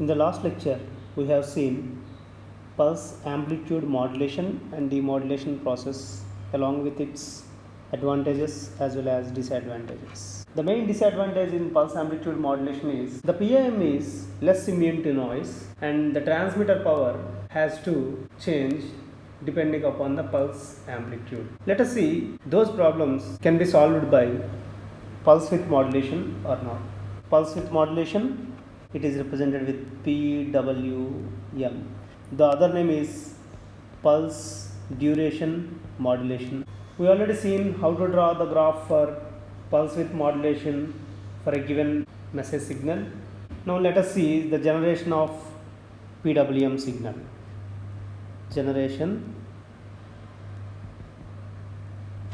In the last lecture, we have seen pulse amplitude modulation and demodulation process along with its advantages as well as disadvantages. The main disadvantage in pulse amplitude modulation is the PAM is less immune to noise and the transmitter power has to change depending upon the pulse amplitude. Let us see those problems can be solved by pulse width modulation or not. Pulse width modulation, it is represented with PWM. The other name is pulse duration modulation. We already seen how to draw the graph for pulse width modulation for a given message signal. Now let us see the generation of PWM signal. Generation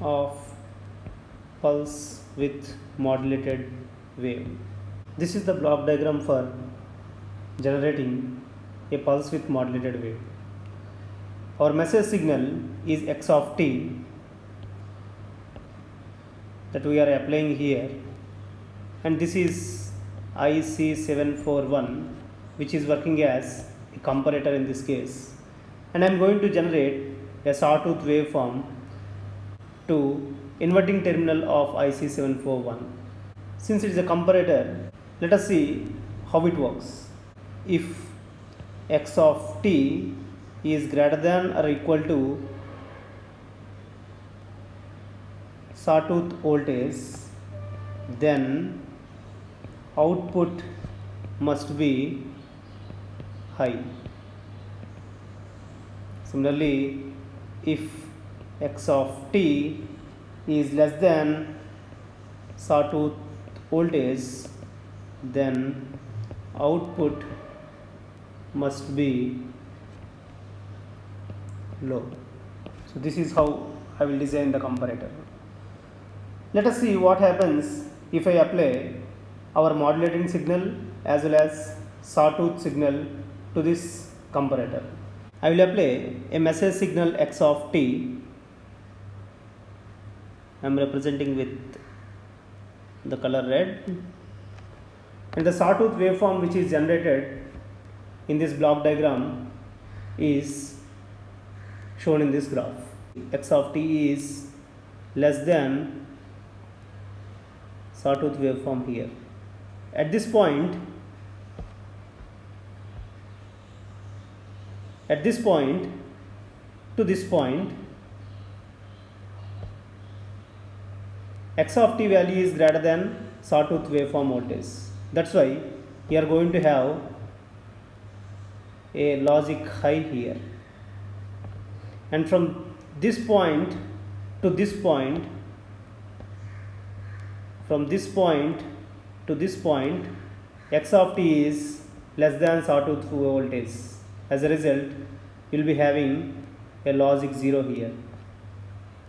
of pulse width modulated wave. This is the block diagram for generating a pulse width modulated wave. Our message signal is x of t that we are applying here, and this is IC741 which is working as a comparator in this case, and I am going to generate a sawtooth waveform to inverting terminal of IC741. Since it is a comparator, let us see how it works. If x of t is greater than or equal to sawtooth voltage, then output must be high. Similarly, if x of t is less than sawtooth voltage, then output must be low. So this is how I will design the comparator. Let us see what happens if I apply our modulating signal as well as sawtooth signal to this comparator. I will apply a message signal x of t. I am representing with the color red, and the sawtooth waveform which is generated in this block diagram is shown in this graph. X of t is less than sawtooth waveform here. At this point, to this point, x of t value is greater than sawtooth waveform voltage. That's why we are going to have a logic high here, and from this point to this point, from this point to this point, x of t is less than sawtooth voltage. As a result, you will be having a logic 0 here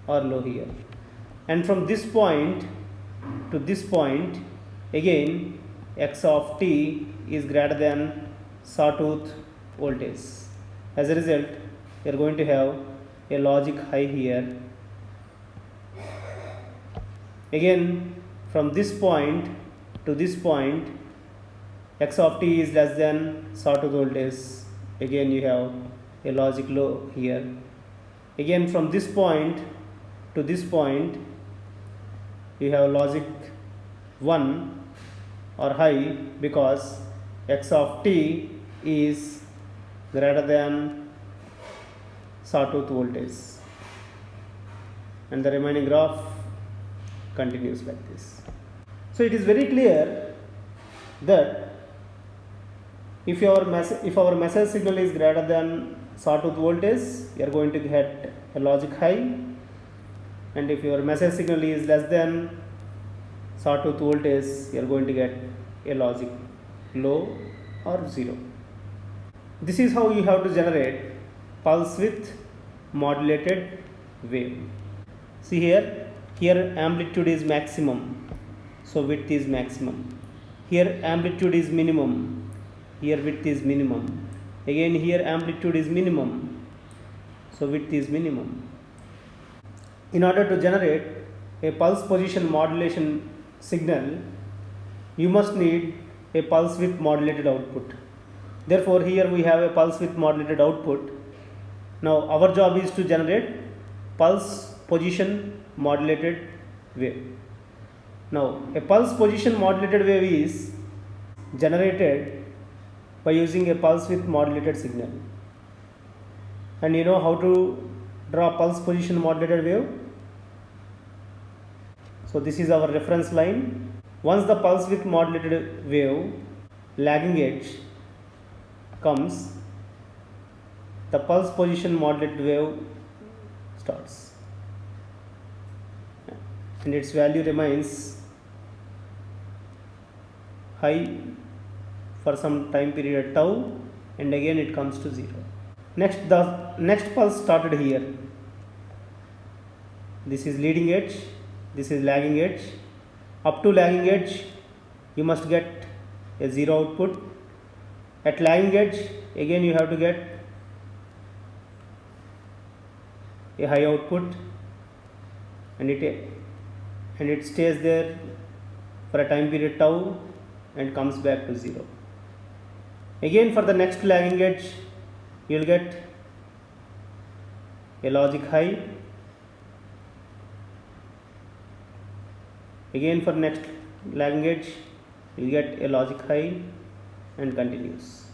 or low here, and from this point to this point, again x of t is greater than sawtooth voltage. As a result, you are going to have a logic high here. Again, from this point to this point, x of t is less than sawtooth voltage. Again, you have a logic low here. Again, from this point to this point, you have logic 1 or high because x of t is greater than sawtooth voltage, and the remaining graph continues like this. So it is very clear that if our message signal is greater than sawtooth voltage, you are going to get a logic high, and if your message signal is less than sawtooth voltage, you are going to get a logic low or 0. This is how you have to generate pulse width modulated wave. See here amplitude is maximum, so width is maximum. Here amplitude is minimum, here width is minimum. Again here amplitude is minimum, so width is minimum. In order to generate a pulse position modulation signal, you must need a pulse width modulated output. Therefore, here we have a pulse width modulated output. Now, our job is to generate pulse position modulated wave. Now, a pulse position modulated wave is generated by using a pulse width modulated signal. And you know how to draw pulse position modulated wave? So, this is our reference line. Once the pulse width modulated wave lagging edge comes, the pulse position modulated wave starts and its value remains high for some time period tau, and again it comes to 0. Next, the next pulse started here. This is leading edge, this is lagging edge. Up to lagging edge you must get a 0 output. At lagging edge again you have to get a high output, and it stays there for a time period tau and comes back to 0. Again for the next lagging edge you will get a logic high. Again for next lagging edge you will get a logic high, and continues.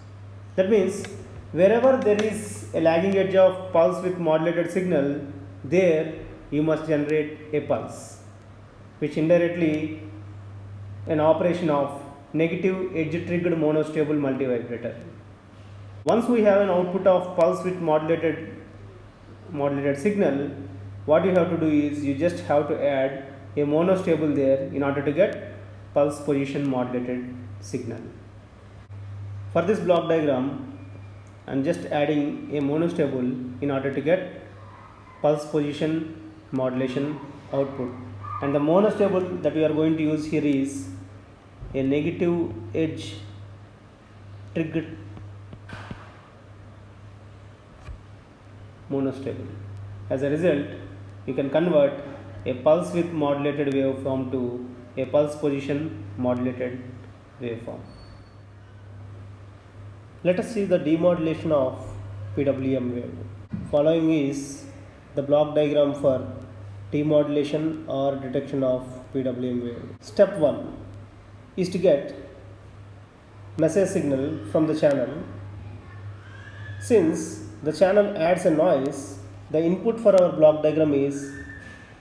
That means wherever there is a lagging edge of pulse width modulated signal, there you must generate a pulse, which indirectly an operation of negative edge triggered monostable multivibrator. Once we have an output of pulse width modulated signal, what you have to do is you just have to add a monostable there in order to get pulse position modulated signal. For this block diagram, I am just adding a monostable in order to get pulse position modulation output, and the monostable that we are going to use here is a negative edge triggered monostable. As a result, you can convert a pulse width modulated waveform to a pulse position modulated waveform. Let us see the demodulation of PWM wave. Following is the block diagram for demodulation or detection of PWM wave. Step 1 is to get message signal from the channel. Since the channel adds a noise, the input for our block diagram is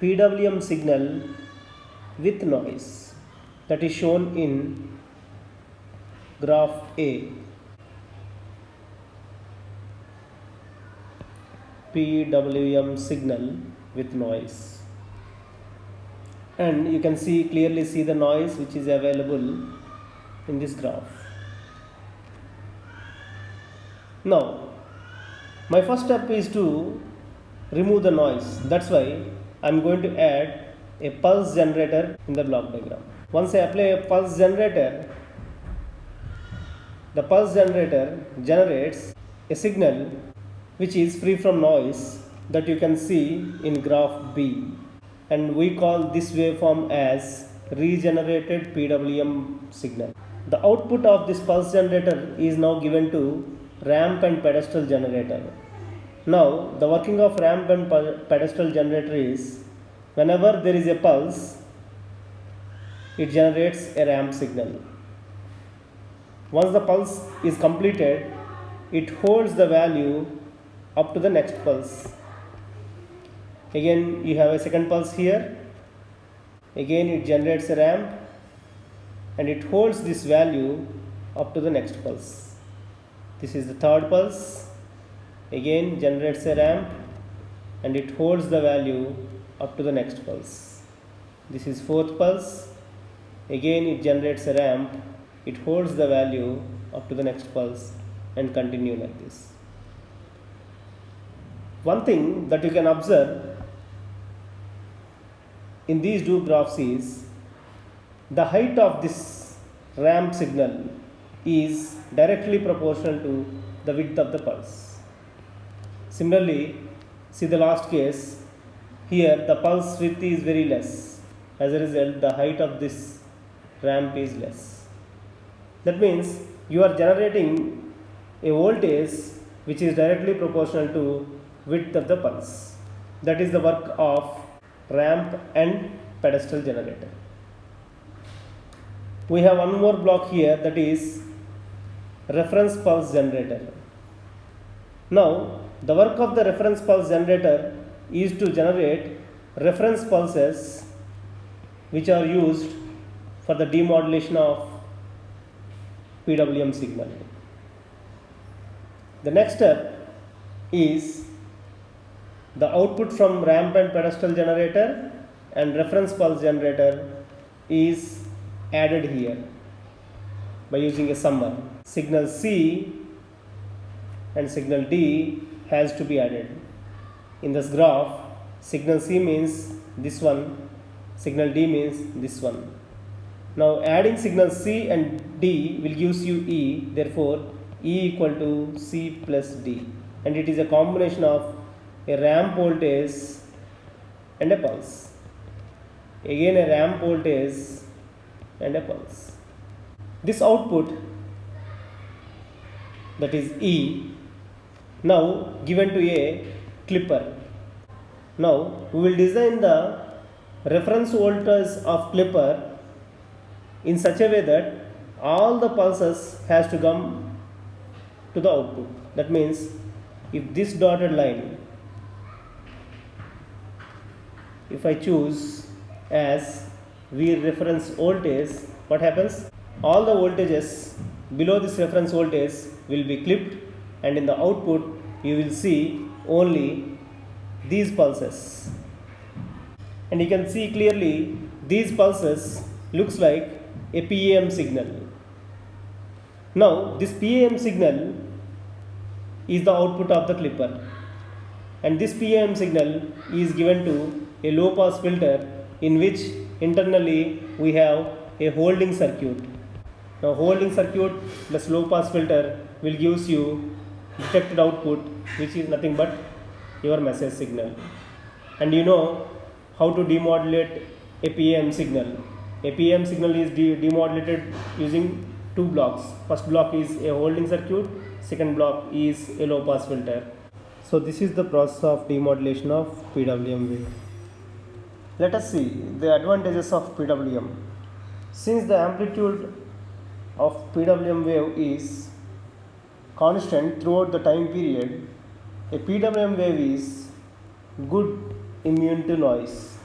PWM signal with noise, that is shown in graph A. PWM signal with noise, and you can clearly see the noise which is available in this graph. Now, my first step is to remove the noise. That's why I am going to add a pulse generator in the block diagram. Once I apply a pulse generator, the pulse generator generates a signal which is free from noise that you can see in graph B, and we call this waveform as regenerated PWM signal. The output of this pulse generator is now given to ramp and pedestal generator. Now, the working of ramp and pedestal generator is whenever there is a pulse, it generates a ramp signal. Once the pulse is completed, it holds the value up to the next pulse. Again, you have a second pulse here. Again, it generates a ramp and it holds this value up to the next pulse. This is the third pulse. Again, generates a ramp and it holds the value up to the next pulse. This is fourth pulse. Again, it generates a ramp. It holds the value up to the next pulse, and continue like this. One thing that you can observe in these two graphs is the height of this ramp signal is directly proportional to the width of the pulse. Similarly, see the last case. Here the pulse width is very less. As a result, the height of this ramp is less. That means you are generating a voltage which is directly proportional to width of the pulse. That is the work of ramp and pedestal generator. We have one more block here, that is reference pulse generator. Now the work of the reference pulse generator is to generate reference pulses which are used for the demodulation of PWM signal. The next step is the output from ramp and pedestal generator and reference pulse generator is added here by using a summer. Signal C and signal D has to be added. In this graph, signal C means this one, signal D means this one. Now adding signal C and D will gives you E, therefore E equal to C plus D, and it is a combination of a ramp voltage and a pulse. Again a ramp voltage and a pulse. This output, that is E, now given to a clipper. Now we will design the reference voltage of clipper in such a way that all the pulses has to come to the output. That means if this dotted line, if I choose as V reference voltage, what happens? All the voltages below this reference voltage will be clipped, and in the output you will see only these pulses. And you can see clearly these pulses looks like a PAM signal. Now this PAM signal is the output of the clipper, and this PAM signal is given to a low pass filter in which internally we have a holding circuit. Now holding circuit plus low pass filter will gives you detected output, which is nothing but your message signal. And you know how to demodulate a PAM signal. A PAM signal is demodulated using two blocks. First block is a holding circuit, second block is a low pass filter. So this is the process of demodulation of PWM wave. Let us see the advantages of PWM. Since the amplitude of PWM wave is constant throughout the time period, a PWM wave is good immune to noise.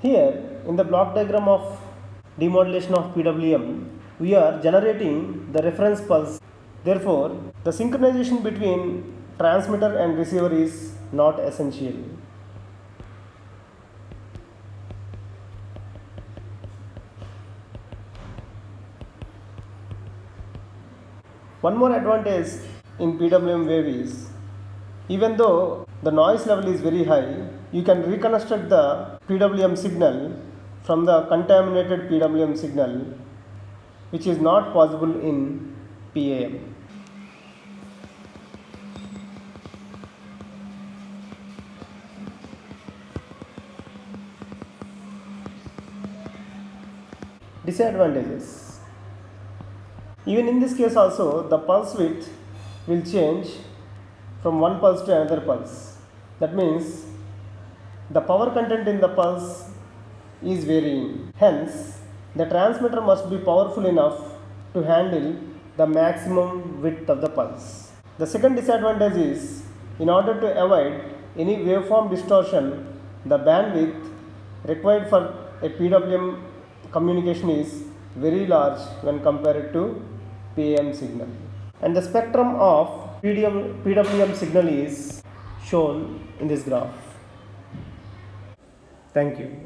Here in the block diagram of demodulation of PWM, we are generating the reference pulse. Therefore, the synchronization between transmitter and receiver is not essential. One more advantage in PWM wave is, even though the noise level is very high, you can reconstruct the PWM signal from the contaminated PWM signal, which is not possible in PAM. Disadvantages. Even in this case also, the pulse width will change from one pulse to another pulse. That means the power content in the pulse is varying. Hence, the transmitter must be powerful enough to handle the maximum width of the pulse. The second disadvantage is, in order to avoid any waveform distortion, the bandwidth required for a PWM communication is very large when compared to PAM signal. And the spectrum of PWM signal is shown in this graph. Thank you.